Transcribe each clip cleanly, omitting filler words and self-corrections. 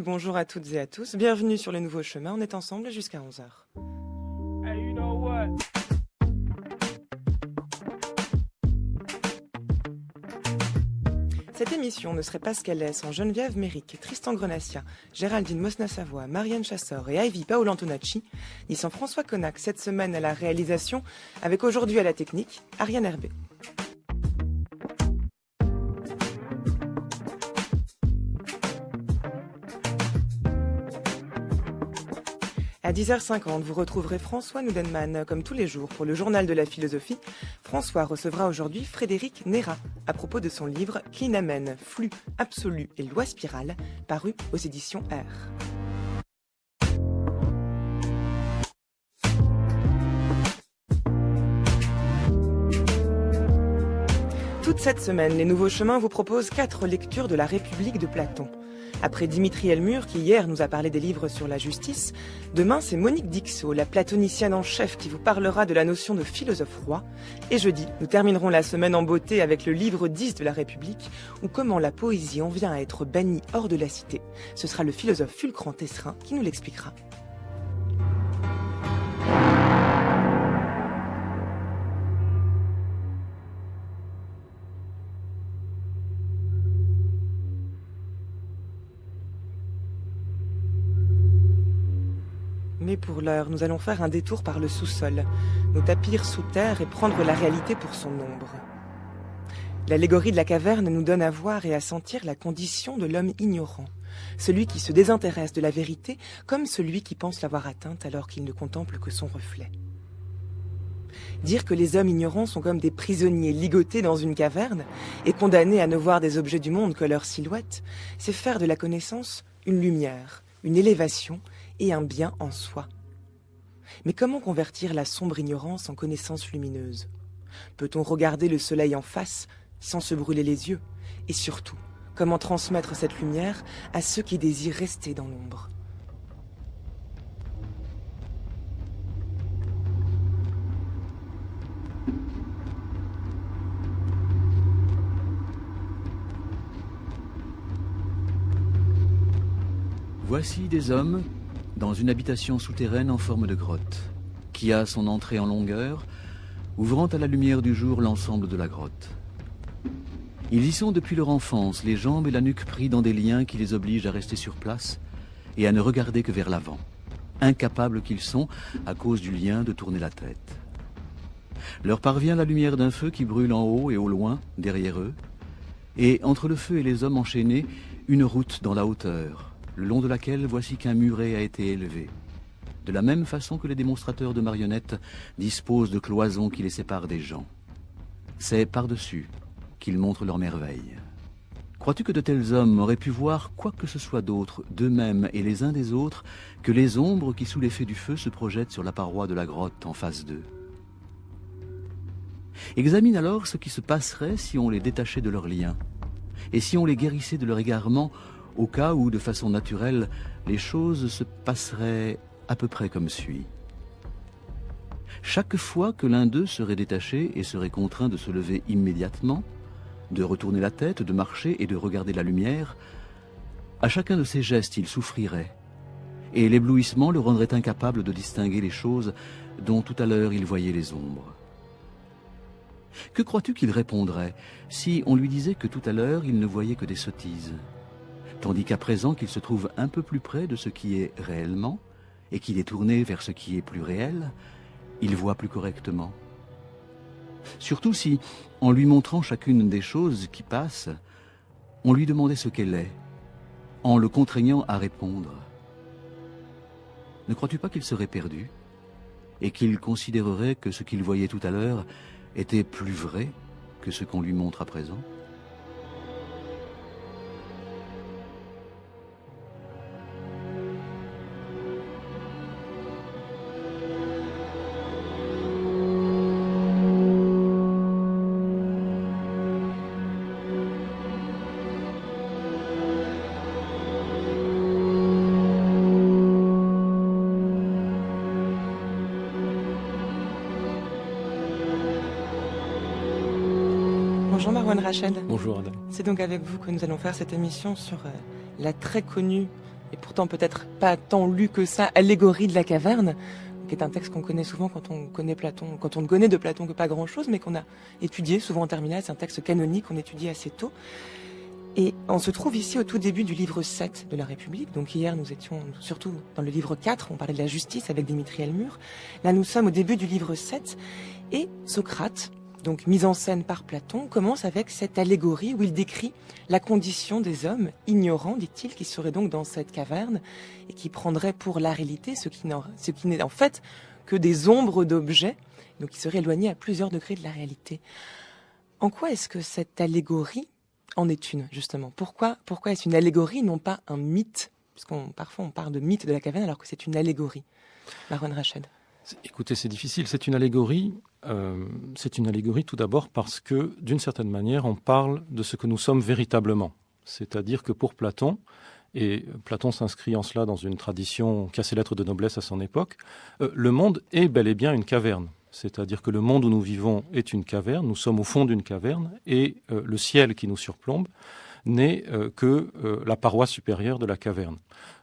Bonjour à toutes et à tous, bienvenue sur le Nouveau Chemin, on est ensemble jusqu'à 11 h. Hey, you know what? Cette émission ne serait pas ce qu'elle est sans Geneviève Méric, Tristan Grenassia, Géraldine Mosna-Savoie, Marianne Chassor et Ivy Paolo Antonacci, ni sans François Connac cette semaine à la réalisation, avec aujourd'hui à la technique, Ariane Herbé. À 10h50, vous retrouverez François Nudenman, comme tous les jours, pour le journal de la philosophie. François recevra aujourd'hui Frédéric Néra, à propos de son livre « Clinamen, flux absolu et loi spirale », paru aux éditions R. Toute cette semaine, les Nouveaux Chemins vous proposent 4 lectures de la République de Platon. Après Dimitri Elmur, qui hier nous a parlé des livres sur la justice, demain c'est Monique Dixot, la platonicienne en chef, qui vous parlera de la notion de philosophe roi. Et jeudi, nous terminerons la semaine en beauté avec le livre 10 de la République, ou comment la poésie en vient à être bannie hors de la cité. Ce sera le philosophe Fulcran Tesserin qui nous l'expliquera. Mais pour l'heure, nous allons faire un détour par le sous-sol, nous tapir sous terre et prendre la réalité pour son ombre. L'allégorie de la caverne nous donne à voir et à sentir la condition de l'homme ignorant, celui qui se désintéresse de la vérité comme celui qui pense l'avoir atteinte alors qu'il ne contemple que son reflet. Dire que les hommes ignorants sont comme des prisonniers ligotés dans une caverne et condamnés à ne voir des objets du monde que leur silhouette, c'est faire de la connaissance une lumière, une élévation et un bien en soi. Mais comment convertir la sombre ignorance en connaissance lumineuse? Peut-on regarder le soleil en face sans se brûler les yeux? Et surtout, comment transmettre cette lumière à ceux qui désirent rester dans l'ombre? Voici des hommes dans une habitation souterraine en forme de grotte, qui a son entrée en longueur, ouvrant à la lumière du jour l'ensemble de la grotte. Ils y sont depuis leur enfance, les jambes et la nuque pris dans des liens qui les obligent à rester sur place et à ne regarder que vers l'avant, incapables qu'ils sont, à cause du lien, de tourner la tête. Leur parvient la lumière d'un feu qui brûle en haut et au loin, derrière eux, et entre le feu et les hommes enchaînés, une route dans la hauteur, le long de laquelle voici qu'un muret a été élevé, de la même façon que les démonstrateurs de marionnettes disposent de cloisons qui les séparent des gens. C'est par-dessus qu'ils montrent leurs merveilles. Crois-tu que de tels hommes auraient pu voir quoi que ce soit d'autre d'eux-mêmes et les uns des autres que les ombres qui, sous l'effet du feu, se projettent sur la paroi de la grotte en face d'eux? Examine alors ce qui se passerait si on les détachait de leurs liens, et si on les guérissait de leur égarement, au cas où, de façon naturelle, les choses se passeraient à peu près comme suit. Chaque fois que l'un d'eux serait détaché et serait contraint de se lever immédiatement, de retourner la tête, de marcher et de regarder la lumière, à chacun de ces gestes il souffrirait, et l'éblouissement le rendrait incapable de distinguer les choses dont tout à l'heure il voyait les ombres. Que crois-tu qu'il répondrait si on lui disait que tout à l'heure il ne voyait que des sottises, tandis qu'à présent qu'il se trouve un peu plus près de ce qui est réellement, et qu'il est tourné vers ce qui est plus réel, il voit plus correctement? Surtout si, en lui montrant chacune des choses qui passent, on lui demandait ce qu'elle est, en le contraignant à répondre. Ne crois-tu pas qu'il serait perdu, et qu'il considérerait que ce qu'il voyait tout à l'heure était plus vrai que ce qu'on lui montre à présent? Bonjour Marwan Rachel. Bonjour Adam. C'est donc avec vous que nous allons faire cette émission sur la très connue et pourtant peut-être pas tant lu que ça, Allégorie de la caverne, qui est un texte qu'on connaît souvent quand on connaît Platon, quand on ne connaît de Platon que pas grand-chose, mais qu'on a étudié souvent en terminale. C'est un texte canonique qu'on étudie assez tôt. Et on se trouve ici au tout début du livre 7 de la République. Donc hier, nous étions surtout dans le livre 4, on parlait de la justice avec Dimitri Elmure. Là, nous sommes au début du livre 7, et Socrate, donc mise en scène par Platon, commence avec cette allégorie où il décrit la condition des hommes ignorants, dit-il, qui seraient donc dans cette caverne et qui prendraient pour la réalité ce qui n'est en fait que des ombres d'objets, donc qui seraient éloignés à plusieurs degrés de la réalité. En quoi est-ce que cette allégorie en est une, justement? Pourquoi est-ce une allégorie, non pas un mythe? Parfois on parle de mythe de la caverne alors que c'est une allégorie. Marwan Rached. Écoutez, c'est difficile. C'est une allégorie tout d'abord parce que, d'une certaine manière, on parle de ce que nous sommes véritablement. C'est-à-dire que pour Platon, et Platon s'inscrit en cela dans une tradition qui a ses lettres de noblesse à son époque, le monde est bel et bien une caverne. C'est-à-dire que le monde où nous vivons est une caverne, nous sommes au fond d'une caverne, et le ciel qui nous surplombe n'est que la paroi supérieure de la caverne.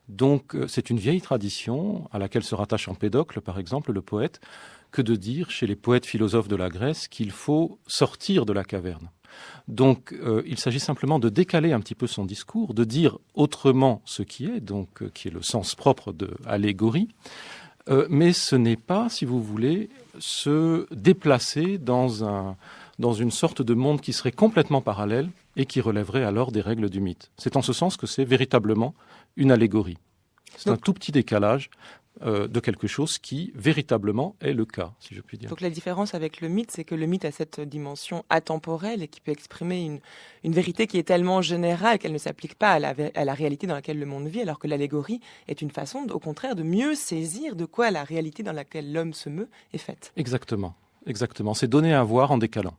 Donc c'est une vieille tradition à laquelle se rattache Empédocle, par exemple, le poète, que de dire chez les poètes philosophes de la Grèce qu'il faut sortir de la caverne. Donc il s'agit simplement de décaler un petit peu son discours, de dire autrement ce qui est, donc qui est le sens propre de allégorie, mais ce n'est pas, si vous voulez, se déplacer dans une sorte de monde qui serait complètement parallèle et qui relèverait alors des règles du mythe. C'est en ce sens que c'est véritablement une allégorie. C'est un tout petit décalage de quelque chose qui, véritablement, est le cas, si je puis dire. Donc la différence avec le mythe, c'est que le mythe a cette dimension atemporelle et qui peut exprimer une vérité qui est tellement générale qu'elle ne s'applique pas à la réalité dans laquelle le monde vit, alors que l'allégorie est une façon, au contraire, de mieux saisir de quoi la réalité dans laquelle l'homme se meut est faite. Exactement. C'est donner à voir en décalant.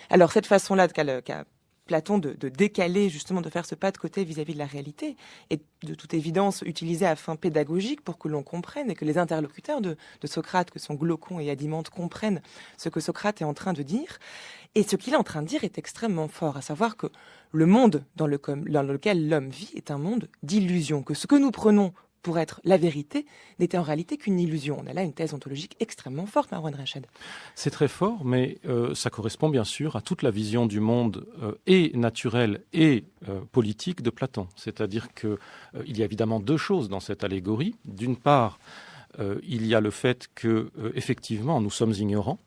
Alors cette façon-là qu'a Platon de décaler, justement, de faire ce pas de côté vis-à-vis de la réalité, est de toute évidence utilisée à fin pédagogique pour que l'on comprenne et que les interlocuteurs de Socrate, que sont Glaucon et Adimante, comprennent ce que Socrate est en train de dire. Et ce qu'il est en train de dire est extrêmement fort, à savoir que le monde dans lequel l'homme vit est un monde d'illusions, que ce que nous prenons pour être la vérité, n'était en réalité qu'une illusion. On a là une thèse ontologique extrêmement forte, Marwan Rached. C'est très fort, mais ça correspond bien sûr à toute la vision du monde et naturelle et politique de Platon. C'est-à-dire qu'il y a évidemment deux choses dans cette allégorie. D'une part, il y a le fait que, effectivement, nous sommes ignorants.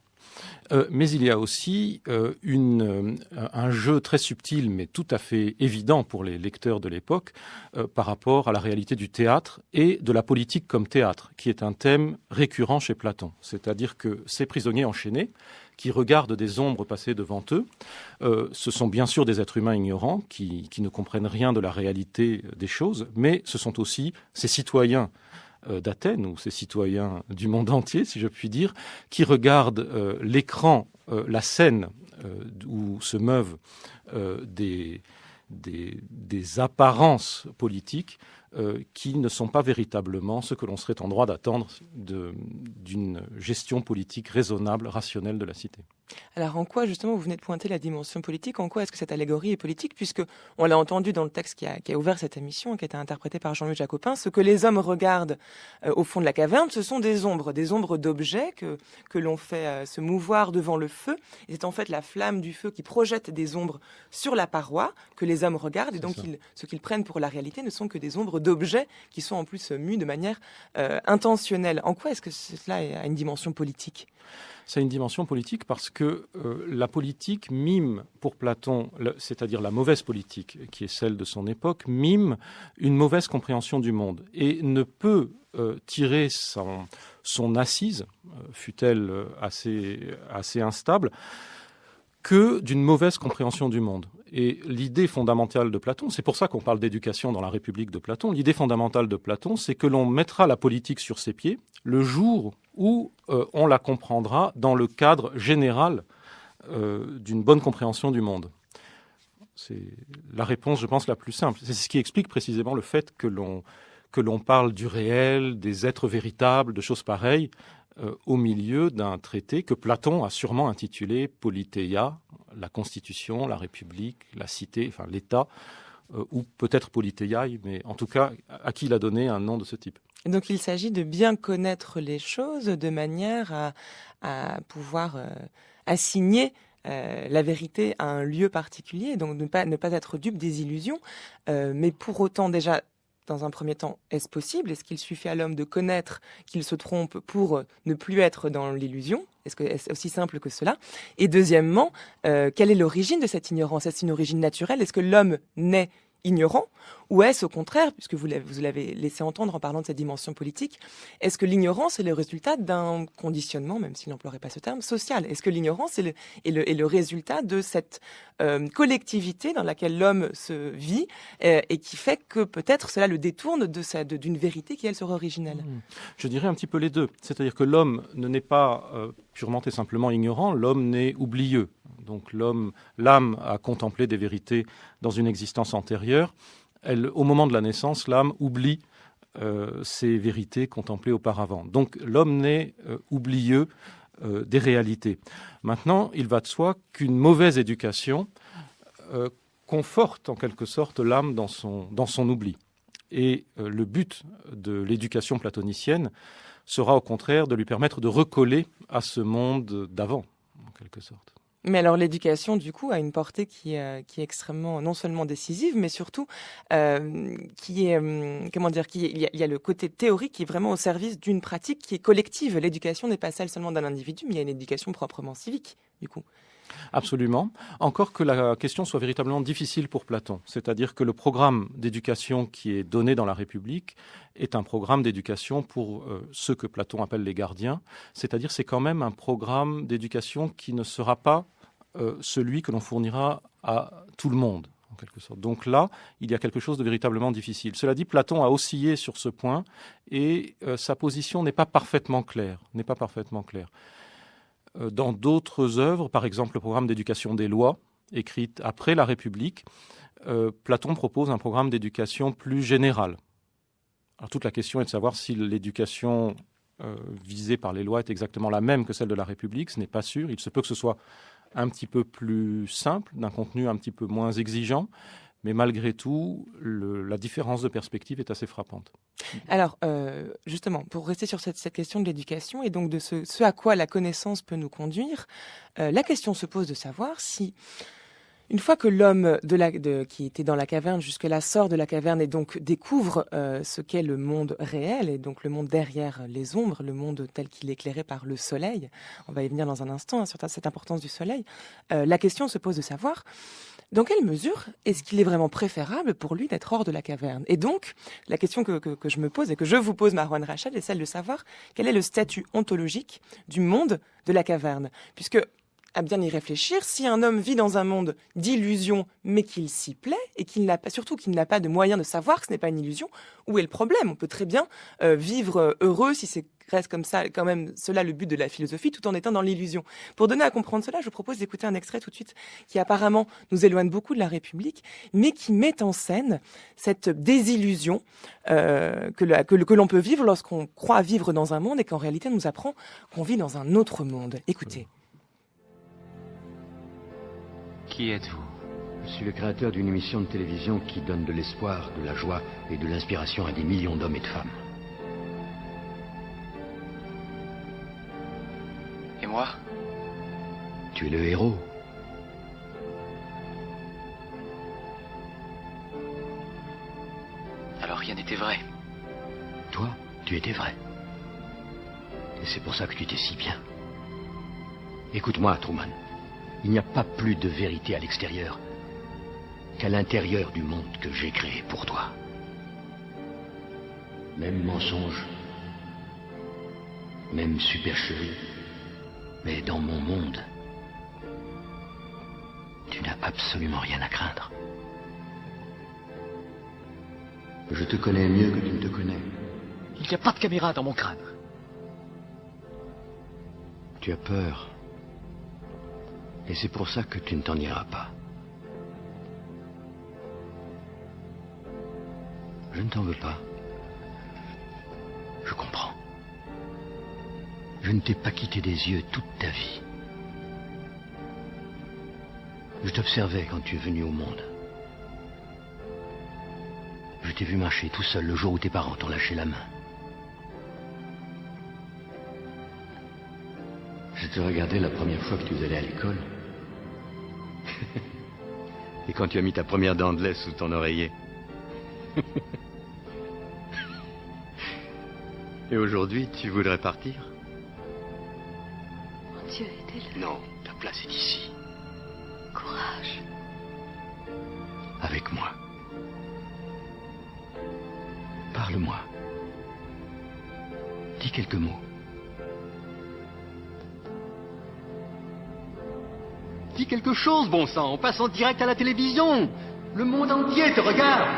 Mais il y a aussi un jeu très subtil, mais tout à fait évident pour les lecteurs de l'époque, par rapport à la réalité du théâtre et de la politique comme théâtre, qui est un thème récurrent chez Platon. C'est-à-dire que ces prisonniers enchaînés, qui regardent des ombres passer devant eux, ce sont bien sûr des êtres humains ignorants, qui ne comprennent rien de la réalité des choses, mais ce sont aussi ces citoyens d'Athènes, ou ces citoyens du monde entier, si je puis dire, qui regardent l'écran, la scène où se meuvent des apparences politiques qui ne sont pas véritablement ce que l'on serait en droit d'attendre d'une gestion politique raisonnable, rationnelle de la cité. Alors en quoi, justement, vous venez de pointer la dimension politique, en quoi est-ce que cette allégorie est politique, puisque on l'a entendu dans le texte qui a ouvert cette émission, qui a été interprété par Jean-Louis Jacopin, ce que les hommes regardent au fond de la caverne, ce sont des ombres d'objets que l'on fait se mouvoir devant le feu, et c'est en fait la flamme du feu qui projette des ombres sur la paroi que les hommes regardent, et donc ce qu'ils prennent pour la réalité ne sont que des ombres d'objets qui sont en plus mus de manière intentionnelle. En quoi est-ce que cela a une dimension politique ? Ça a une dimension politique parce que la politique mime, pour Platon, c'est-à-dire la mauvaise politique, qui est celle de son époque, mime une mauvaise compréhension du monde et ne peut tirer son assise, fût-elle assez instable, que d'une mauvaise compréhension du monde. Et l'idée fondamentale de Platon, c'est pour ça qu'on parle d'éducation dans la République de Platon, l'idée fondamentale de Platon, c'est que l'on mettra la politique sur ses pieds le jour où on la comprendra dans le cadre général d'une bonne compréhension du monde. C'est la réponse, je pense, la plus simple. C'est ce qui explique précisément le fait que l'on parle du réel, des êtres véritables, de choses pareilles, au milieu d'un traité que Platon a sûrement intitulé Politeia, la Constitution, la République, la cité, enfin l'État, ou peut-être Polythéiae, mais en tout cas à qui il a donné un nom de ce type. Et donc il s'agit de bien connaître les choses de manière à pouvoir assigner la vérité à un lieu particulier, donc ne pas être dupe des illusions, mais pour autant déjà, dans un premier temps, est-ce possible? Est-ce qu'il suffit à l'homme de connaître qu'il se trompe pour ne plus être dans l'illusion? Est-ce aussi simple que cela? Et deuxièmement, quelle est l'origine de cette ignorance? Est-ce une origine naturelle? Est-ce que l'homme naît ignorant? Ou est-ce au contraire, puisque vous l'avez laissé entendre en parlant de cette dimension politique, est-ce que l'ignorance est le résultat d'un conditionnement, même s'il n'emploierait pas ce terme, social? Est-ce que l'ignorance est le résultat de cette collectivité dans laquelle l'homme se vit et qui fait que peut-être cela le détourne d'une vérité qui, elle, serait originelle? Je dirais un petit peu les deux. C'est-à-dire que l'homme ne naît pas purement et simplement ignorant, l'homme naît oublieux. Donc l'âme a contemplé des vérités dans une existence antérieure. Au moment de la naissance, l'âme oublie ces vérités contemplées auparavant. Donc l'homme naît oublieux des réalités. Maintenant, il va de soi qu'une mauvaise éducation conforte en quelque sorte l'âme dans son oubli. Et le but de l'éducation platonicienne sera au contraire de lui permettre de recoller à ce monde d'avant, en quelque sorte. Mais alors l'éducation, du coup, a une portée qui est extrêmement, non seulement décisive, mais surtout qui est, il y a le côté théorique qui est vraiment au service d'une pratique qui est collective. L'éducation n'est pas celle seulement d'un individu, mais il y a une éducation proprement civique, du coup. Absolument. Encore que la question soit véritablement difficile pour Platon. C'est-à-dire que le programme d'éducation qui est donné dans la République est un programme d'éducation pour ceux que Platon appelle les gardiens. C'est-à-dire c'est quand même un programme d'éducation qui ne sera pas celui que l'on fournira à tout le monde, en quelque sorte. Donc là, il y a quelque chose de véritablement difficile. Cela dit, Platon a oscillé sur ce point et sa position n'est pas parfaitement claire. Dans d'autres œuvres, par exemple le programme d'éducation des lois, écrite après la République, Platon propose un programme d'éducation plus général. Alors toute la question est de savoir si l'éducation visée par les lois est exactement la même que celle de la République. Ce n'est pas sûr. Il se peut que ce soit un petit peu plus simple, d'un contenu un petit peu moins exigeant, mais malgré tout, la différence de perspective est assez frappante. Alors, justement, pour rester sur cette question de l'éducation et donc de ce à quoi la connaissance peut nous conduire, la question se pose de savoir si, une fois que l'homme qui était dans la caverne jusque-là sort de la caverne et donc découvre ce qu'est le monde réel et donc le monde derrière les ombres, le monde tel qu'il est éclairé par le soleil, on va y venir dans un instant sur cette importance du soleil, la question se pose de savoir dans quelle mesure est-ce qu'il est vraiment préférable pour lui d'être hors de la caverne? Et donc, la question que je me pose et que je vous pose, Marouane Rachel, est celle de savoir quel est le statut ontologique du monde de la caverne. Puisque, à bien y réfléchir, si un homme vit dans un monde d'illusions, mais qu'il s'y plaît, et surtout qu'il n'a pas de moyen de savoir que ce n'est pas une illusion, où est le problème? On peut très bien vivre heureux si c'est reste comme ça, quand même, cela le but de la philosophie, tout en étant dans l'illusion. Pour donner à comprendre cela, je vous propose d'écouter un extrait tout de suite qui apparemment nous éloigne beaucoup de la République, mais qui met en scène cette désillusion que l'on peut vivre lorsqu'on croit vivre dans un monde et qu'en réalité nous apprend qu'on vit dans un autre monde. Écoutez. Qui êtes-vous? Je suis le créateur d'une émission de télévision qui donne de l'espoir, de la joie et de l'inspiration à des millions d'hommes et de femmes. Et moi? Tu es le héros. Alors rien n'était vrai. Toi, tu étais vrai. Et c'est pour ça que tu étais si bien. Écoute-moi, Truman. Il n'y a pas plus de vérité à l'extérieur qu'à l'intérieur du monde que j'ai créé pour toi. Même mensonge, même supercherie, mais dans mon monde, tu n'as absolument rien à craindre. Je te connais mieux que tu ne te connais. Il n'y a pas de caméra dans mon crâne. Tu as peur. Et c'est pour ça que tu ne t'en iras pas. Je ne t'en veux pas. Je comprends. Je ne t'ai pas quitté des yeux toute ta vie. Je t'observais quand tu es venu au monde. Je t'ai vu marcher tout seul le jour où tes parents t'ont lâché la main. Je te regardais la première fois que tu es allé à l'école. Et quand tu as mis ta première dent de lait sous ton oreiller. Et aujourd'hui, tu voudrais partir? Mon Dieu, aidez-le. Non, ta place est ici. Courage. Avec moi. Parle-moi. Dis quelques mots. Dis quelque chose, bon sang. On passe en direct à la télévision. Le monde entier te regarde.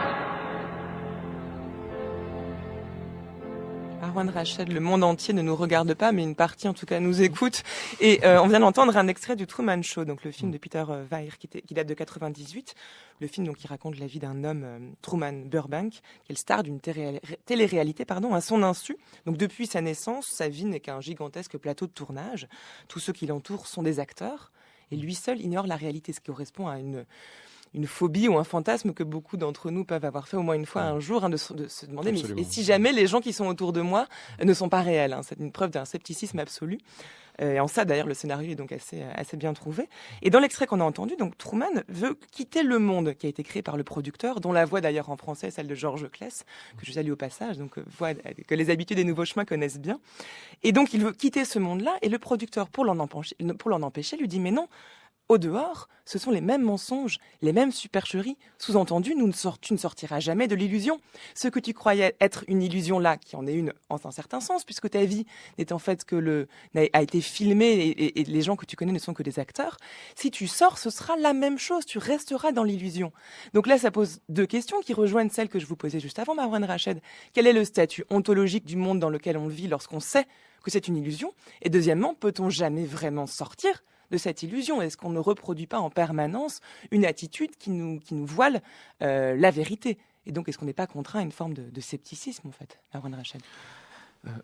Arwan Rached, le monde entier ne nous regarde pas, mais une partie en tout cas nous écoute. Et on vient d'entendre un extrait du Truman Show, donc le film de Peter Weir qui date de 98. Le film donc qui raconte la vie d'un homme, Truman Burbank, qui est le star d'une télé-réalité à son insu. Donc depuis sa naissance, sa vie n'est qu'un gigantesque plateau de tournage. Tous ceux qui l'entourent sont des acteurs. Et lui seul ignore la réalité, ce qui correspond à une phobie ou un fantasme que beaucoup d'entre nous peuvent avoir fait au moins une fois un jour, de se demander, mais et si jamais les gens qui sont autour de moi ne sont pas réels, c'est une preuve d'un scepticisme absolu. Et en ça, d'ailleurs, le scénario est donc assez bien trouvé. Et dans l'extrait qu'on a entendu, donc Truman veut quitter le monde qui a été créé par le producteur, dont la voix d'ailleurs en français est celle de Georges Claes, que je salue au passage, donc voix que les habitués des Nouveaux Chemins connaissent bien. Et donc il veut quitter ce monde-là, et le producteur, pour l'en empêcher, lui dit, mais non, au dehors, ce sont les mêmes mensonges, les mêmes supercheries. Sous-entendu, tu ne sortiras jamais de l'illusion. Ce que tu croyais être une illusion là, qui en est une en un certain sens, puisque ta vie n'est en fait a été filmée et les gens que tu connais ne sont que des acteurs. Si tu sors, ce sera la même chose. Tu resteras dans l'illusion. Donc là, ça pose deux questions qui rejoignent celles que je vous posais juste avant, Arwan Rached. Quel est le statut ontologique du monde dans lequel on vit lorsqu'on sait que c'est une illusion? Et deuxièmement, peut-on jamais vraiment sortir de cette illusion? Est-ce qu'on ne reproduit pas en permanence une attitude qui nous voile la vérité? Et donc, est-ce qu'on n'est pas contraint à une forme de scepticisme, en fait, Arwan Rached?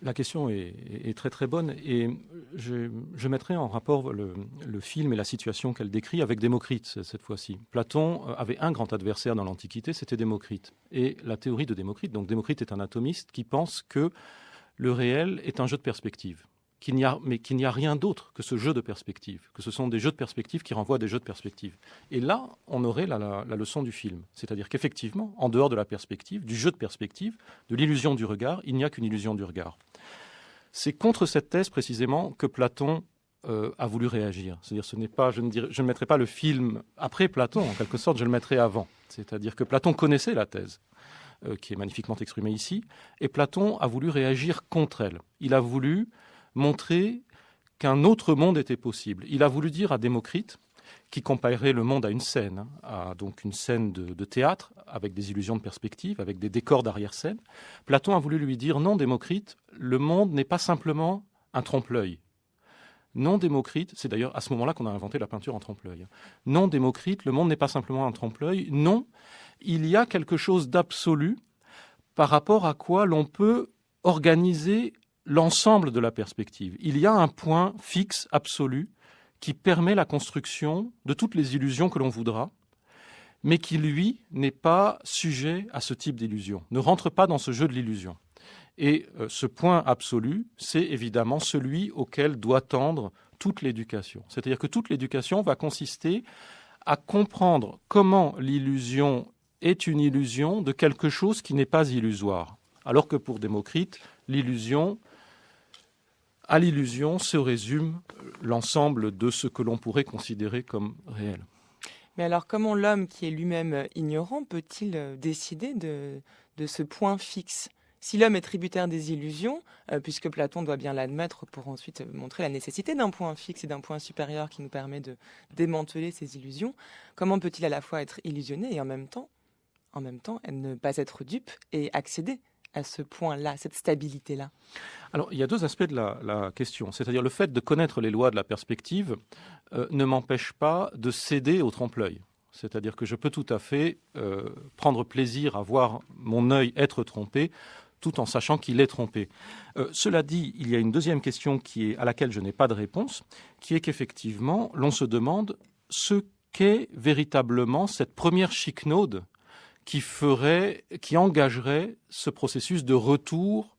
La question est très très bonne et je mettrai en rapport le film et la situation qu'elle décrit avec Démocrite cette fois-ci. Platon avait un grand adversaire dans l'Antiquité, c'était Démocrite. Et la théorie de Démocrite, donc Démocrite est un atomiste qui pense que le réel est un jeu de perspective. Mais qu'il n'y a rien d'autre que ce jeu de perspective, que ce sont des jeux de perspective qui renvoient à des jeux de perspective. Et là, on aurait la leçon du film. C'est-à-dire qu'effectivement, en dehors de la perspective, du jeu de perspective, de l'illusion du regard, il n'y a qu'une illusion du regard. C'est contre cette thèse, précisément, que Platon a voulu réagir. C'est-à-dire, je ne mettrai pas le film après Platon, en quelque sorte, je le mettrai avant. C'est-à-dire que Platon connaissait la thèse, qui est magnifiquement exprimée ici, et Platon a voulu réagir contre elle. Il a voulu montrer qu'un autre monde était possible. Il a voulu dire à Démocrite, qui comparait le monde à une scène, donc une scène de théâtre, avec des illusions de perspective, avec des décors d'arrière-scène. Platon a voulu lui dire, non, Démocrite, le monde n'est pas simplement un trompe-l'œil. Non, Démocrite, c'est d'ailleurs à ce moment-là qu'on a inventé la peinture en trompe-l'œil. Non, Démocrite, le monde n'est pas simplement un trompe-l'œil. Non, il y a quelque chose d'absolu par rapport à quoi l'on peut organiser l'ensemble de la perspective. Il y a un point fixe, absolu, qui permet la construction de toutes les illusions que l'on voudra, mais qui, lui, n'est pas sujet à ce type d'illusion, ne rentre pas dans ce jeu de l'illusion. Et ce point absolu, c'est évidemment celui auquel doit tendre toute l'éducation. C'est-à-dire que toute l'éducation va consister à comprendre comment l'illusion est une illusion de quelque chose qui n'est pas illusoire. Alors que pour Démocrite, à l'illusion se résume l'ensemble de ce que l'on pourrait considérer comme réel. Mais alors, comment l'homme qui est lui-même ignorant peut-il décider de ce point fixe? Si l'homme est tributaire des illusions, puisque Platon doit bien l'admettre pour ensuite montrer la nécessité d'un point fixe et d'un point supérieur qui nous permet de démanteler ces illusions, comment peut-il à la fois être illusionné et en même temps ne pas être dupe et accéder à ce point-là, cette stabilité-là? Alors, il y a deux aspects de la question. C'est-à-dire le fait de connaître les lois de la perspective ne m'empêche pas de céder au trompe-l'œil. C'est-à-dire que je peux tout à fait prendre plaisir à voir mon œil être trompé, tout en sachant qu'il est trompé. Cela dit, il y a une deuxième question à laquelle je n'ai pas de réponse, qui est qu'effectivement, l'on se demande ce qu'est véritablement cette première chiquenaude qui engagerait ce processus de retour,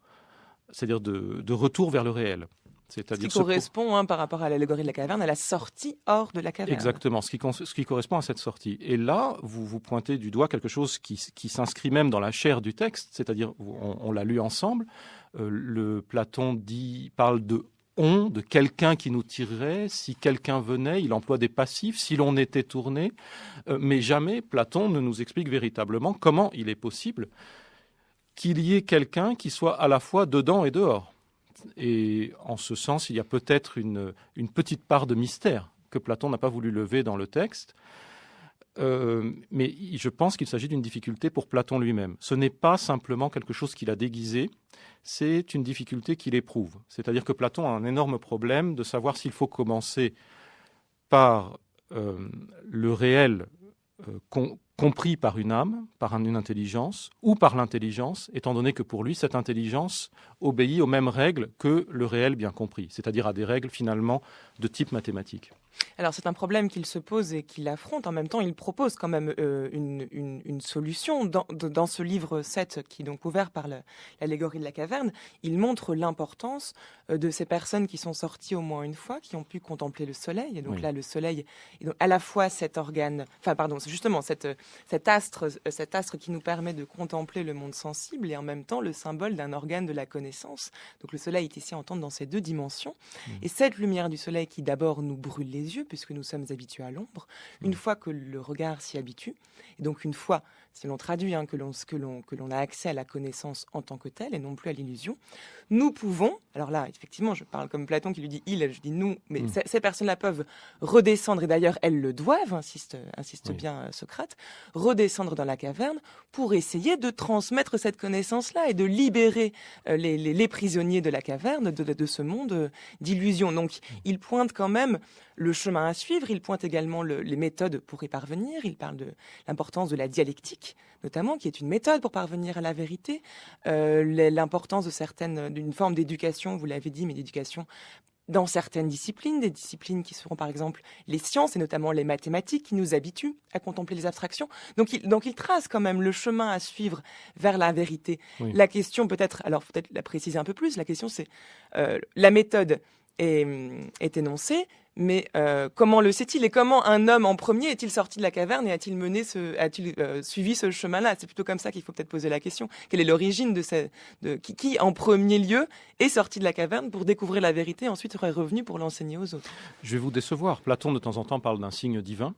c'est-à-dire de retour vers le réel. Ce qui correspond, par rapport à l'allégorie de la caverne, à la sortie hors de la caverne. Exactement, ce qui correspond à cette sortie. Et là, vous pointez du doigt quelque chose qui s'inscrit même dans la chair du texte, c'est-à-dire, on l'a lu ensemble, le Platon parle de on, de quelqu'un qui nous tirerait, si quelqu'un venait, il emploie des passifs, si l'on était tourné, mais jamais Platon ne nous explique véritablement comment il est possible qu'il y ait quelqu'un qui soit à la fois dedans et dehors. Et en ce sens, il y a peut-être une petite part de mystère que Platon n'a pas voulu lever dans le texte. Mais je pense qu'il s'agit d'une difficulté pour Platon lui-même. Ce n'est pas simplement quelque chose qu'il a déguisé, c'est une difficulté qu'il éprouve. C'est-à-dire que Platon a un énorme problème de savoir s'il faut commencer par le réel compris par une âme, par une intelligence, ou par l'intelligence, étant donné que pour lui, cette intelligence obéit aux mêmes règles que le réel bien compris, c'est-à-dire à des règles finalement de type mathématique. Alors c'est un problème qu'il se pose et qu'il affronte. En même temps, il propose quand même une solution. Dans ce livre 7, qui est donc ouvert par l'allégorie de la caverne, il montre l'importance de ces personnes qui sont sorties au moins une fois, qui ont pu contempler le soleil. Et donc là, le soleil est donc à la fois cet organe, c'est justement cet astre qui nous permet de contempler le monde sensible et en même temps le symbole d'un organe de la connaissance. Donc le soleil est ici à entendre dans ces deux dimensions. Et cette lumière du soleil qui d'abord nous brûle les yeux, puisque nous sommes habitués à l'ombre, une fois que le regard s'y habitue, et donc une fois, si l'on traduit, que l'on a accès à la connaissance en tant que telle et non plus à l'illusion, nous pouvons, alors là, effectivement, je parle comme Platon qui lui dit il, je dis nous, mais ces personnes-là peuvent redescendre, et d'ailleurs elles le doivent, insiste bien Socrate, redescendre dans la caverne pour essayer de transmettre cette connaissance-là et de libérer les prisonniers de la caverne, de ce monde d'illusion. Donc il pointe quand même le chemin à suivre, il pointe également les méthodes pour y parvenir, il parle de l'importance de la dialectique, notamment, qui est une méthode pour parvenir à la vérité, l'importance d'une forme d'éducation, vous l'avez dit, mais d'éducation dans certaines disciplines, des disciplines qui seront par exemple les sciences et notamment les mathématiques qui nous habituent à contempler les abstractions. Donc il trace quand même le chemin à suivre vers la vérité. Oui. La question peut-être la préciser un peu plus, la question c'est la méthode est énoncée, mais comment le sait-il et comment un homme en premier est-il sorti de la caverne et a-t-il suivi ce chemin-là? C'est plutôt comme ça qu'il faut peut-être poser la question. Quelle est l'origine qui en premier lieu est sorti de la caverne pour découvrir la vérité et ensuite est revenu pour l'enseigner aux autres? Je vais vous décevoir. Platon de temps en temps parle d'un signe divin.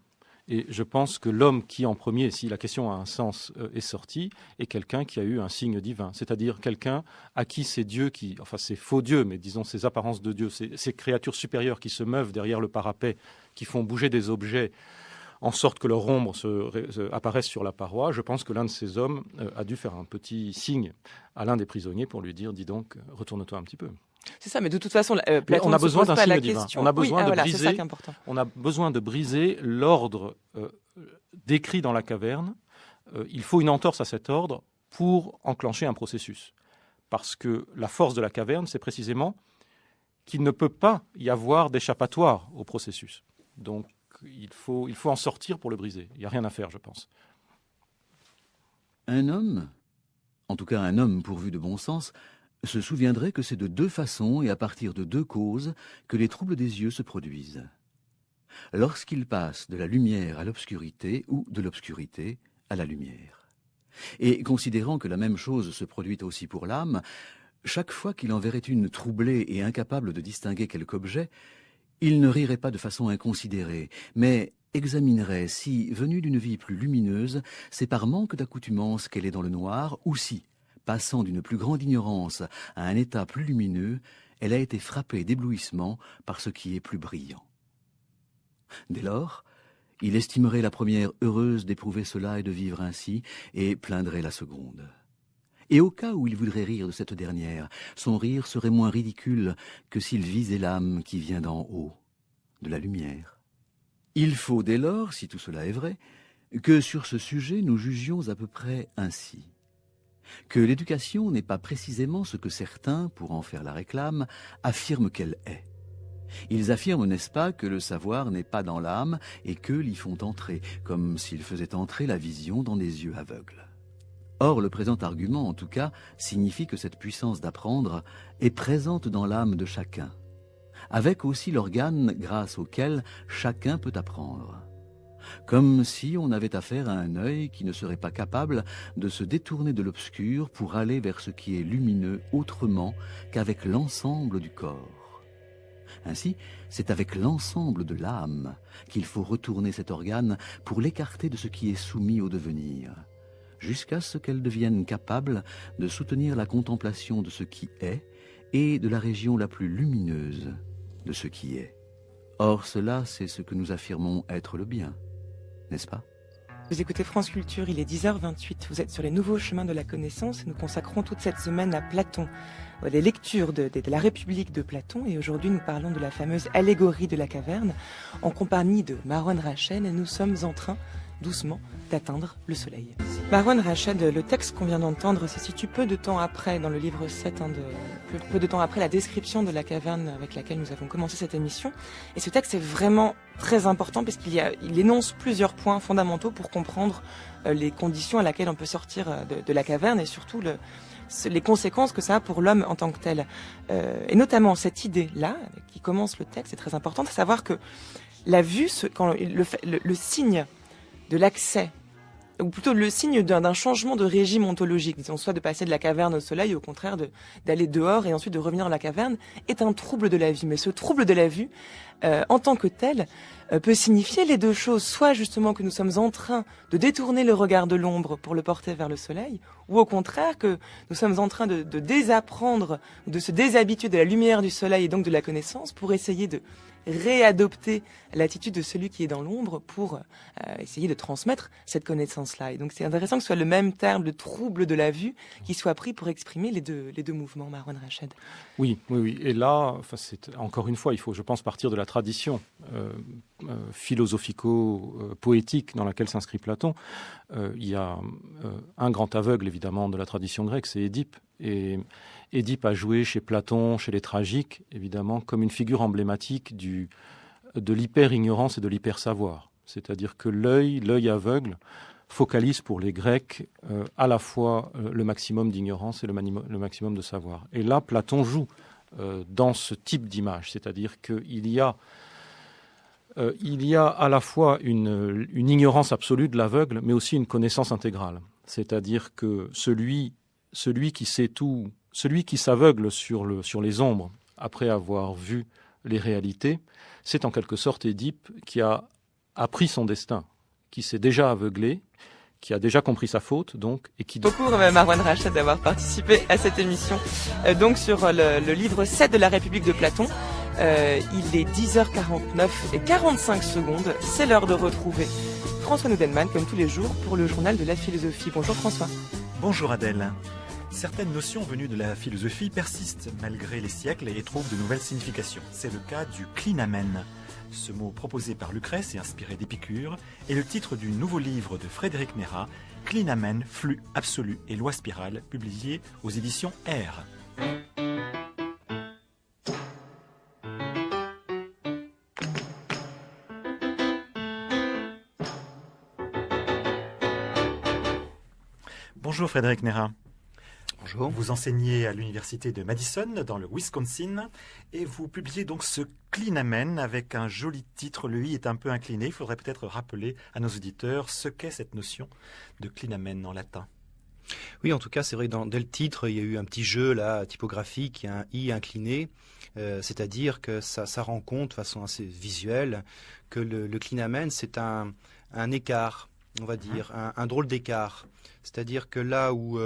Et je pense que l'homme qui, en premier, si la question a un sens, est sorti, est quelqu'un qui a eu un signe divin. C'est-à-dire quelqu'un à qui ces dieux, ces faux dieux, mais disons ces apparences de dieux, ces créatures supérieures qui se meuvent derrière le parapet, qui font bouger des objets, en sorte que leur ombre apparaisse sur la paroi, je pense que l'un de ces hommes a dû faire un petit signe à l'un des prisonniers pour lui dire « Dis donc, retourne-toi un petit peu ». C'est ça, mais de toute façon, Platon on a besoin d'un signe divin. On a besoin on a besoin de briser l'ordre décrit dans la caverne. Il faut une entorse à cet ordre pour enclencher un processus. Parce que la force de la caverne, c'est précisément qu'il ne peut pas y avoir d'échappatoire au processus. Donc, il faut en sortir pour le briser. Il n'y a rien à faire, je pense. Un homme, en tout cas un homme pourvu de bon sens, se souviendrait que c'est de deux façons et à partir de deux causes que les troubles des yeux se produisent. Lorsqu'ils passent de la lumière à l'obscurité ou de l'obscurité à la lumière. Et considérant que la même chose se produit aussi pour l'âme, chaque fois qu'il en verrait une troublée et incapable de distinguer quelque objet, il ne rirait pas de façon inconsidérée, mais examinerait si, venue d'une vie plus lumineuse, c'est par manque d'accoutumance qu'elle est dans le noir, ou si, passant d'une plus grande ignorance à un état plus lumineux, elle a été frappée d'éblouissement par ce qui est plus brillant. Dès lors, il estimerait la première heureuse d'éprouver cela et de vivre ainsi, et plaindrait la seconde. Et au cas où il voudrait rire de cette dernière, son rire serait moins ridicule que s'il visait l'âme qui vient d'en haut, de la lumière. Il faut dès lors, si tout cela est vrai, que sur ce sujet nous jugions à peu près ainsi. Que l'éducation n'est pas précisément ce que certains, pour en faire la réclame, affirment qu'elle est. Ils affirment, n'est-ce pas, que le savoir n'est pas dans l'âme et qu'eux l'y font entrer, comme s'ils faisaient entrer la vision dans des yeux aveugles. Or, le présent argument, en tout cas, signifie que cette puissance d'apprendre est présente dans l'âme de chacun, avec aussi l'organe grâce auquel chacun peut apprendre. Comme si on avait affaire à un œil qui ne serait pas capable de se détourner de l'obscur pour aller vers ce qui est lumineux autrement qu'avec l'ensemble du corps. Ainsi, c'est avec l'ensemble de l'âme qu'il faut retourner cet organe pour l'écarter de ce qui est soumis au devenir, jusqu'à ce qu'elle devienne capable de soutenir la contemplation de ce qui est et de la région la plus lumineuse de ce qui est. Or, cela, c'est ce que nous affirmons être le bien, n'est-ce pas ? Vous écoutez France Culture, il est 10h28. Vous êtes sur les nouveaux chemins de la connaissance et nous consacrons toute cette semaine à Platon, des lectures de la République de Platon. Et aujourd'hui, nous parlons de la fameuse allégorie de la caverne en compagnie de Marouane Rachid et nous sommes en train, doucement, d'atteindre le soleil. Marouane Rachid, le texte qu'on vient d'entendre se situe peu de temps après, dans le livre 7, peu de temps après la description de la caverne avec laquelle nous avons commencé cette émission. Et ce texte est vraiment très important parce il énonce plusieurs points fondamentaux pour comprendre les conditions à laquelle on peut sortir de la caverne et surtout les conséquences que ça a pour l'homme en tant que tel. Et notamment cette idée-là, qui commence le texte, est très importante, à savoir que la vue, quand le signe de l'accès, ou plutôt le signe d'un changement de régime ontologique, disons, soit de passer de la caverne au soleil, ou au contraire d'aller dehors et ensuite de revenir dans la caverne, est un trouble de la vue. Mais ce trouble de la vue, en tant que tel, peut signifier les deux choses, soit justement que nous sommes en train de détourner le regard de l'ombre pour le porter vers le soleil, ou au contraire que nous sommes en train de désapprendre, de se déshabituer de la lumière du soleil et donc de la connaissance pour essayer de réadopter l'attitude de celui qui est dans l'ombre pour essayer de transmettre cette connaissance-là. Et donc c'est intéressant que ce soit le même terme, le trouble de la vue, qui soit pris pour exprimer les deux mouvements, Marouane Rachid. Oui. Et là, encore une fois, il faut, je pense, partir de la tradition philosophico-poétique dans laquelle s'inscrit Platon. Il y a un grand aveugle, évidemment, de la tradition grecque, c'est Édipe. Et Édipe a joué chez Platon, chez les tragiques, évidemment, comme une figure emblématique de l'hyper-ignorance et de l'hyper-savoir. C'est-à-dire que l'œil aveugle focalise pour les Grecs à la fois le maximum d'ignorance et le maximum de savoir. Et là, Platon joue dans ce type d'image, c'est-à-dire qu'il y a à la fois une ignorance absolue de l'aveugle, mais aussi une connaissance intégrale. C'est-à-dire que celui qui sait tout, celui qui s'aveugle sur les ombres après avoir vu les réalités, c'est en quelque sorte Édipe qui a appris son destin, qui s'est déjà aveuglé, qui a déjà compris sa faute, donc, et qui... Beaucoup, Marouane Rachid, d'avoir participé à cette émission. Donc, sur le livre 7 de la République de Platon, il est 10h49 et 45 secondes. C'est l'heure de retrouver François Noudenman, comme tous les jours, pour le journal de la philosophie. Bonjour François. Bonjour Adèle. Certaines notions venues de la philosophie persistent malgré les siècles et trouvent de nouvelles significations. C'est le cas du klinamen. Ce mot proposé par Lucrèce et inspiré d'Épicure est le titre du nouveau livre de Frédéric Nérat, Klinamen, flux absolu et loi spirale, publié aux éditions R. Bonjour Frédéric Nérat. Bonjour. Vous enseignez à l'université de Madison, dans le Wisconsin, et vous publiez donc ce klinamen avec un joli titre. Le i est un peu incliné. Il faudrait peut-être rappeler à nos auditeurs ce qu'est cette notion de klinamen en latin. Oui, en tout cas, c'est vrai que dès le titre, il y a eu un petit jeu là typographique, il y a un i incliné, c'est-à-dire que ça rend compte de façon assez visuelle que le klinamen, c'est un écart, on va dire, un drôle d'écart. C'est-à-dire que là où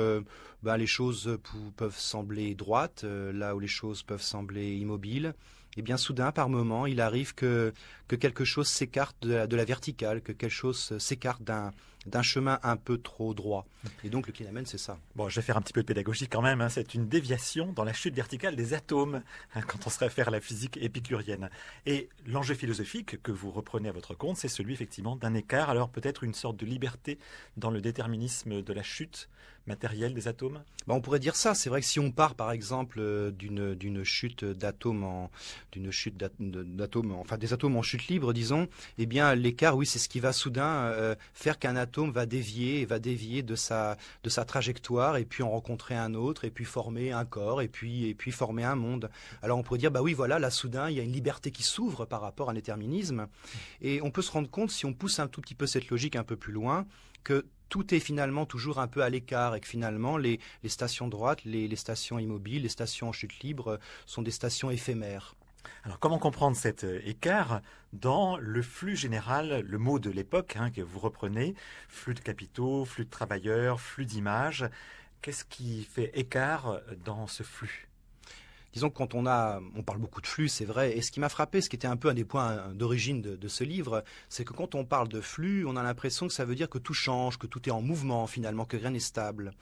les choses peuvent sembler droites, là où les choses peuvent sembler immobiles, et bien soudain, par moment, il arrive que quelque chose s'écarte de la verticale, que quelque chose s'écarte d'un chemin un peu trop droit. Et donc le klinamen, c'est ça. Bon, je vais faire un petit peu de pédagogie quand même. C'est une déviation dans la chute verticale des atomes, quand on se réfère à la physique épicurienne. Et l'enjeu philosophique que vous reprenez à votre compte, c'est celui effectivement d'un écart. Alors peut-être une sorte de liberté dans le déterminisme de la chute, matérielle des atomes? On pourrait dire ça. C'est vrai que si on part par exemple d'une chute d'atomes enfin des atomes en chute libre, disons, eh bien l'écart, oui, c'est ce qui va soudain faire qu'un atome va dévier de sa trajectoire et puis en rencontrer un autre et puis former un corps et puis former un monde. Alors on pourrait dire oui, voilà, là soudain il y a une liberté qui s'ouvre par rapport à un déterminisme, et on peut se rendre compte, si on pousse un tout petit peu cette logique un peu plus loin, que tout est finalement toujours un peu à l'écart et que finalement les stations droites, les stations immobiles, les stations en chute libre sont des stations éphémères. Alors comment comprendre cet écart dans le flux général, le mot de l'époque que vous reprenez, flux de capitaux, flux de travailleurs, flux d'images, qu'est-ce qui fait écart dans ce flux ? Disons que quand on parle beaucoup de flux, c'est vrai, et ce qui m'a frappé, ce qui était un peu un des points d'origine de ce livre, c'est que quand on parle de flux, on a l'impression que ça veut dire que tout change, que tout est en mouvement finalement, que rien n'est stable.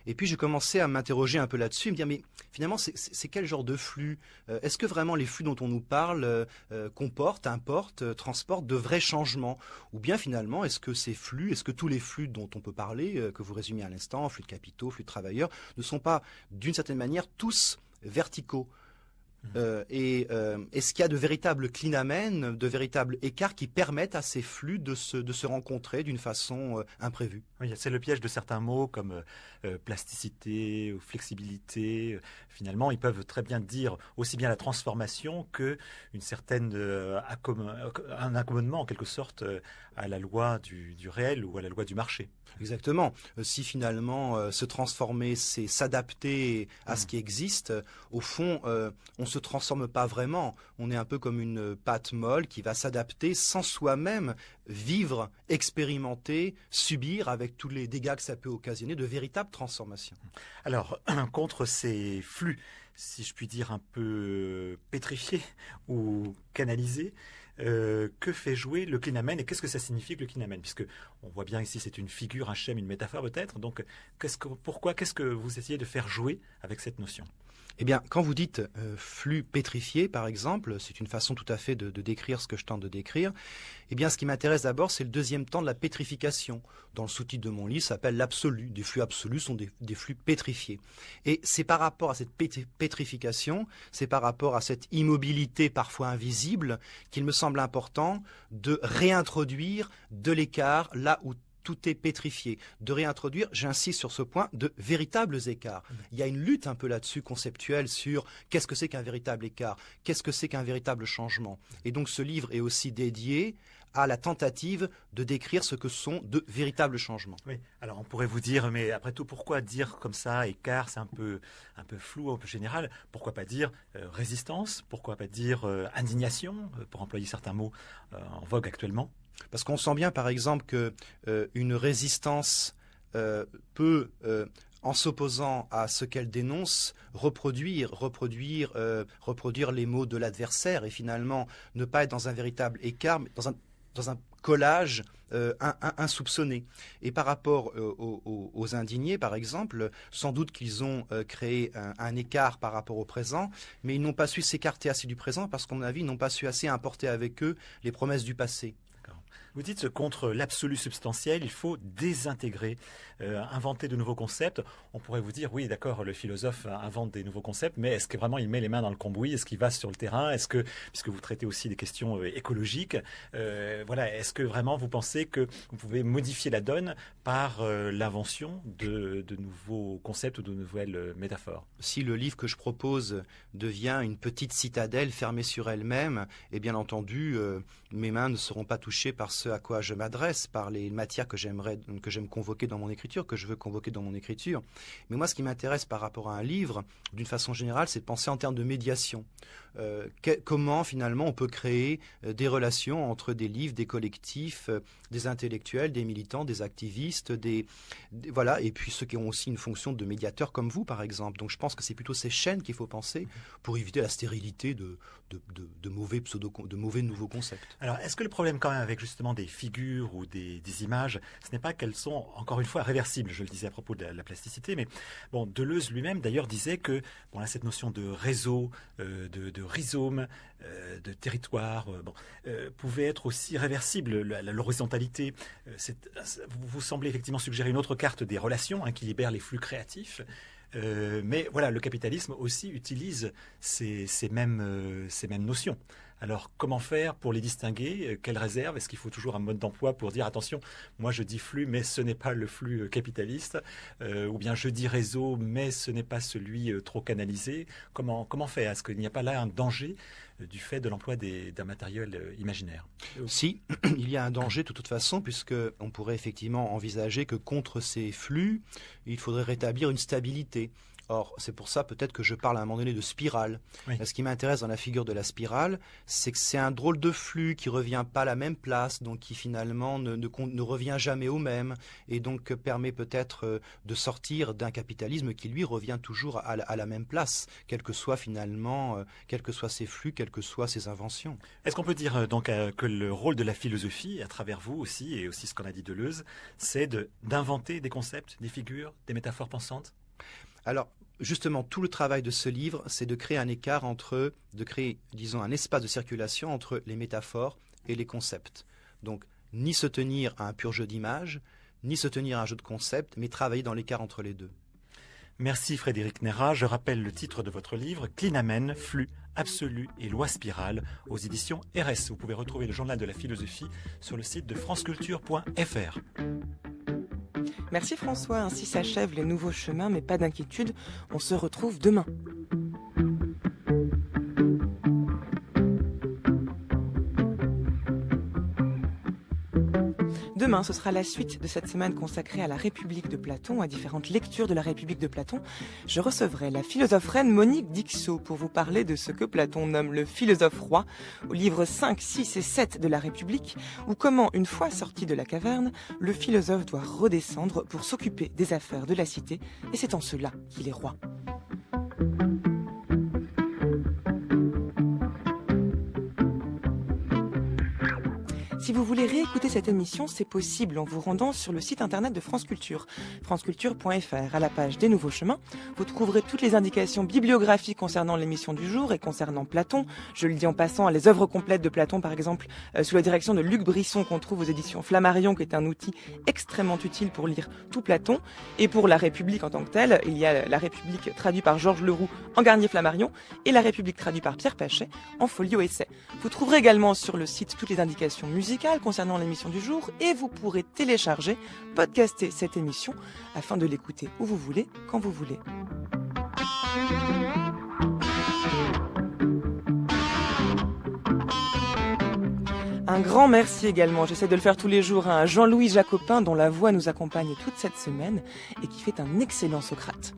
Et puis j'ai commencé à m'interroger un peu là-dessus, me dire mais finalement c'est quel genre de flux ? Est-ce que vraiment les flux dont on nous parle importent, transportent de vrais changements ? Ou bien finalement est-ce que tous les flux dont on peut parler, que vous résumiez à l'instant, flux de capitaux, flux de travailleurs, ne sont pas d'une certaine manière tous verticaux? Est-ce qu'il y a de véritables clinamènes, de véritables écarts qui permettent à ces flux de se rencontrer d'une façon imprévue? Oui, c'est le piège de certains mots comme plasticité ou flexibilité. Finalement, ils peuvent très bien dire aussi bien la transformation que une certaine un accommodement en quelque sorte à la loi du réel ou à la loi du marché. Exactement. Si finalement se transformer, c'est s'adapter à ce qui existe, au fond, on se transforme pas vraiment. On est un peu comme une pâte molle qui va s'adapter sans soi-même vivre, expérimenter, subir avec tous les dégâts que ça peut occasionner de véritables transformations. Alors, contre ces flux, si je puis dire un peu pétrifiés ou canalisés, que fait jouer le clinamen et qu'est-ce que ça signifie que le clinamen? Puisque on voit bien ici c'est une figure, un schème, une métaphore peut-être. Donc qu'est-ce que vous essayez de faire jouer avec cette notion? Eh bien, quand vous dites flux pétrifié, par exemple, c'est une façon tout à fait de décrire ce que je tente de décrire. Eh bien, ce qui m'intéresse d'abord, c'est le deuxième temps de la pétrification. Dans le sous-titre de mon livre, ça s'appelle l'absolu. Des flux absolus sont des flux pétrifiés. Et c'est par rapport à cette pétrification, c'est par rapport à cette immobilité parfois invisible qu'il me semble important de réintroduire de l'écart là où tout est pétrifié, de réintroduire, j'insiste sur ce point, de véritables écarts. Il y a une lutte un peu là-dessus conceptuelle sur qu'est-ce que c'est qu'un véritable écart, qu'est-ce que c'est qu'un véritable changement. Et donc ce livre est aussi dédié à la tentative de décrire ce que sont de véritables changements. Oui, alors on pourrait vous dire, mais après tout, pourquoi dire comme ça, écart, c'est un peu flou, un peu général, pourquoi pas dire résistance, pourquoi pas dire indignation, pour employer certains mots en vogue actuellement? Parce qu'on sent bien, par exemple, que une résistance peut, en s'opposant à ce qu'elle dénonce, reproduire les mots de l'adversaire et finalement ne pas être dans un véritable écart, mais dans un collage insoupçonné. Et par rapport aux indignés, par exemple, sans doute qu'ils ont créé un écart par rapport au présent, mais ils n'ont pas su s'écarter assez du présent parce qu'à mon avis, ils n'ont pas su assez importer avec eux les promesses du passé. Vous dites que contre l'absolu substantiel, il faut désintégrer, inventer de nouveaux concepts. On pourrait vous dire, oui, d'accord, le philosophe invente des nouveaux concepts, mais est-ce que vraiment il met les mains dans le cambouis? Est-ce qu'il va sur le terrain? Est-ce que, puisque vous traitez aussi des questions écologiques, est-ce que vraiment vous pensez que vous pouvez modifier la donne par l'invention de nouveaux concepts ou de nouvelles métaphores? Si le livre que je propose devient une petite citadelle fermée sur elle-même, et bien entendu, mes mains ne seront pas touchées par ce à quoi je m'adresse, par les matières que j'aime convoquer dans mon écriture, que je veux convoquer dans mon écriture. Mais moi, ce qui m'intéresse par rapport à un livre, d'une façon générale, c'est de penser en termes de médiation. Comment, finalement, on peut créer des relations entre des livres, des collectifs, des intellectuels, des militants, des activistes, voilà, et puis ceux qui ont aussi une fonction de médiateur comme vous, par exemple. Donc je pense que c'est plutôt ces chaînes qu'il faut penser pour éviter la stérilité de mauvais nouveaux concepts. Alors, est-ce que le problème quand même avec justement des figures ou des images, ce n'est pas qu'elles sont, encore une fois, réversibles. Je le disais à propos de la plasticité, mais bon, Deleuze lui-même, d'ailleurs, disait que bon, là, cette notion de réseau, de rhizome, de territoire, pouvait être aussi réversible. L'horizontalité, vous semblez effectivement suggérer une autre carte des relations qui libère les flux créatifs. Mais voilà, le capitalisme aussi utilise ces mêmes notions. Alors, comment faire pour les distinguer? Quelle réserve? Est-ce qu'il faut toujours un mode d'emploi pour dire attention, moi je dis flux, mais ce n'est pas le flux capitaliste, ou bien je dis réseau, mais ce n'est pas celui trop canalisé? Comment faire? Est-ce qu'il n'y a pas là un danger du fait de l'emploi d'un matériel imaginaire? Si, il y a un danger de toute façon, puisque on pourrait effectivement envisager que contre ces flux, il faudrait rétablir une stabilité. Or, c'est pour ça peut-être que je parle à un moment donné de spirale. Oui. Ce qui m'intéresse dans la figure de la spirale, c'est que c'est un drôle de flux qui revient pas à la même place, donc qui finalement ne revient jamais au même, et donc permet peut-être de sortir d'un capitalisme qui lui revient toujours à la même place, quels que soient finalement, quels que soient ses flux, quelles que soient ses inventions. Est-ce qu'on peut dire donc que le rôle de la philosophie, à travers vous aussi, et aussi ce qu'en a dit Deleuze, c'est d'inventer des concepts, des figures, des métaphores pensantes? Alors, justement, tout le travail de ce livre, c'est de créer un écart de créer, disons, un espace de circulation entre les métaphores et les concepts. Donc, ni se tenir à un pur jeu d'images, ni se tenir à un jeu de concepts, mais travailler dans l'écart entre les deux. Merci Frédéric Nérat. Je rappelle le titre de votre livre, Klinamen, flux absolu et loi spirale, aux éditions RS. Vous pouvez retrouver le journal de la philosophie sur le site de franceculture.fr. Merci François, ainsi s'achèvent les nouveaux chemins, mais pas d'inquiétude, on se retrouve demain. Demain, ce sera la suite de cette semaine consacrée à la République de Platon, à différentes lectures de la République de Platon. Je recevrai la philosophe reine Monique Dixot pour vous parler de ce que Platon nomme le philosophe roi, au livre 5, 6 et 7 de la République, ou comment, une fois sorti de la caverne, le philosophe doit redescendre pour s'occuper des affaires de la cité, et c'est en cela qu'il est roi. Si vous voulez réécouter cette émission, c'est possible en vous rendant sur le site internet de France Culture, franceculture.fr. À la page des nouveaux chemins, vous trouverez toutes les indications bibliographiques concernant l'émission du jour et concernant Platon. Je le dis en passant, les œuvres complètes de Platon, par exemple, sous la direction de Luc Brisson, qu'on trouve aux éditions Flammarion, qui est un outil extrêmement utile pour lire tout Platon. Et pour la République en tant que telle, il y a la République traduite par Georges Leroux en Garnier Flammarion et la République traduite par Pierre Pachet en Folio Essai. Vous trouverez également sur le site toutes les indications musicales concernant l'émission du jour et vous pourrez télécharger, podcaster cette émission afin de l'écouter où vous voulez, quand vous voulez. Un grand merci également, j'essaie de le faire tous les jours, à Jean-Louis Jacopin dont la voix nous accompagne toute cette semaine et qui fait un excellent Socrate.